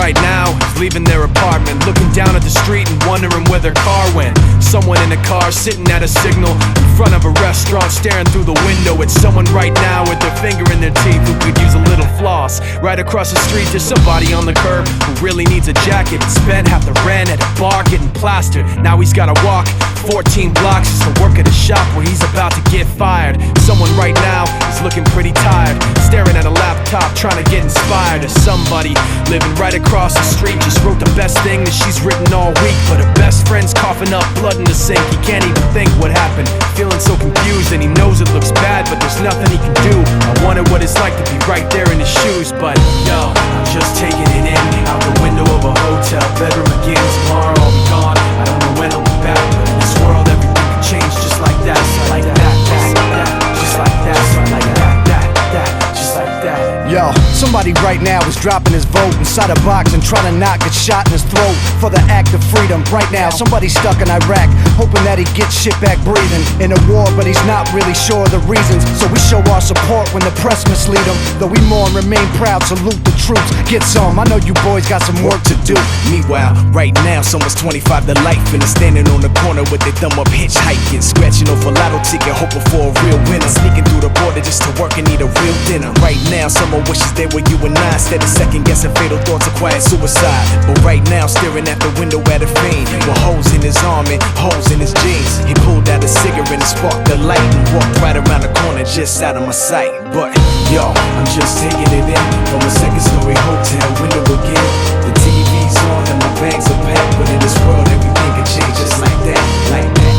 right now is leaving their apartment, looking down at the street and wondering where their car went. Someone in a car sitting at a signal in front of a restaurant, staring through the window at someone right now with their finger in their teeth who could use a little floss. Right across the street there's somebody on the curb who really needs a jacket, spent half the rent at a bar getting plastered. Now he's gotta walk 14 blocks just to work at a shop where he's about to get fired. Someone right now is looking pretty tired, staring at a laptop trying to get inspired. As somebody living right across the street just wrote the best thing that she's written all week, but her best friend's coughing up blood in the sink. He can't even think what happened, feeling so confused, and he knows it looks bad, but there's nothing he can do. I wonder what it's like to be right there in his shoes, but yo, I'm just taking it in, out the window of a hotel bedroom again. Tomorrow I'll be gone, I don't know when I'll be back, but in this world everything can change just like that, like that, just like that, like that, just like that. Yo, somebody right now is dropping his vote inside a box and trying to not get shot in his throat for the act of freedom. Right now, somebody's stuck in Iraq, hoping that he gets shit back breathing in a war, but he's not really sure of the reasons. So we show our support when the press mislead him. Though we mourn, remain proud, salute the troops. Get some, I know you boys got some work to do. Meanwhile, right now, someone's 25 to life and is standing on the corner with their thumb up hitchhiking, scratching off a lotto ticket, hoping for a real winner, sneaking through the border just to work and eat a real dinner. Right now, someone wishes they were you and I, instead of second guessing fatal thoughts of quiet suicide. But right now, staring at the window at a fiend with holes in his arm and holes in his jeans. He pulled out a cigarette and sparked the light and walked right around the corner just out of my sight. But yo, I'm just taking it in from a second-story hotel window again. The TV's on and my bags are packed, but in this world everything can change just like that, like that,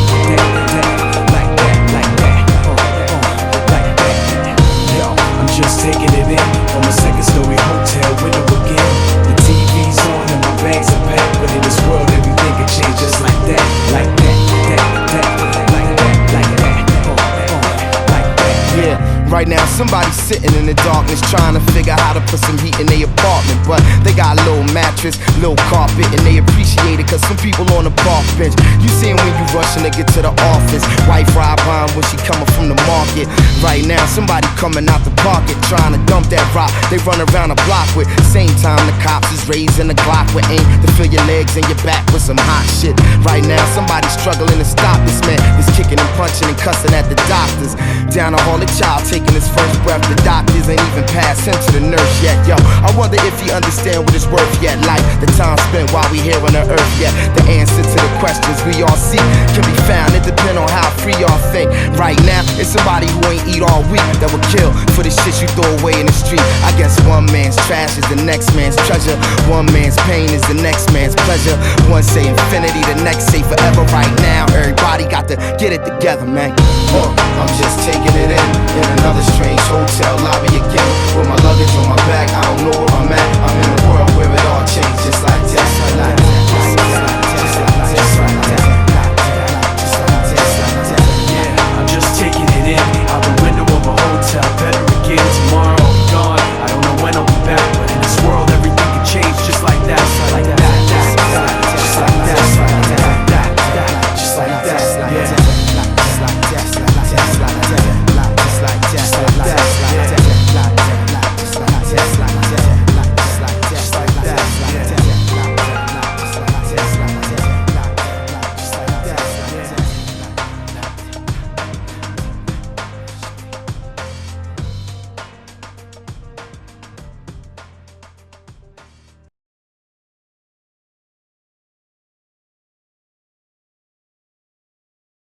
like that, like that, like that. Yo, I'm just taking it in from a second-story hotel window again. The TV's on and my bags are packed, but in this world everything can change just like that, like that, like that, like that, like that. Yeah. Right now, somebody's sitting in the darkness trying to figure out how to put some heat in their apartment. But they got a little mattress, little carpet, and they appreciate it cause some people on the park bench. You see 'em when you rushing to get to the office. Wife ride by 'em when she coming from the market. Right now, somebody coming out the pocket trying to dump that rock they run around the block with. Same time the cops is raising the Glock with aim to fill your legs and your back with some hot shit. Right now, somebody's struggling to stop this man. He's kicking and punching and cussing at the doctors. Down a hall, a child taking his first breath. The doctors ain't even passed him to the nurse yet. Yo, I wonder if he understand what it's worth yet. Like the time spent while we here on the earth yet. The answer to the questions we all seek can be found. It depends on how free y'all think. Right now, it's somebody who ain't eat all week that will kill for the shit you throw away in the street. I guess one man's trash is the next man's treasure. One man's pain is the next man's pleasure. One say infinity, the next say forever. Right now, everybody got to get it together, man. I'm just taking it in another strange hotel lobby again.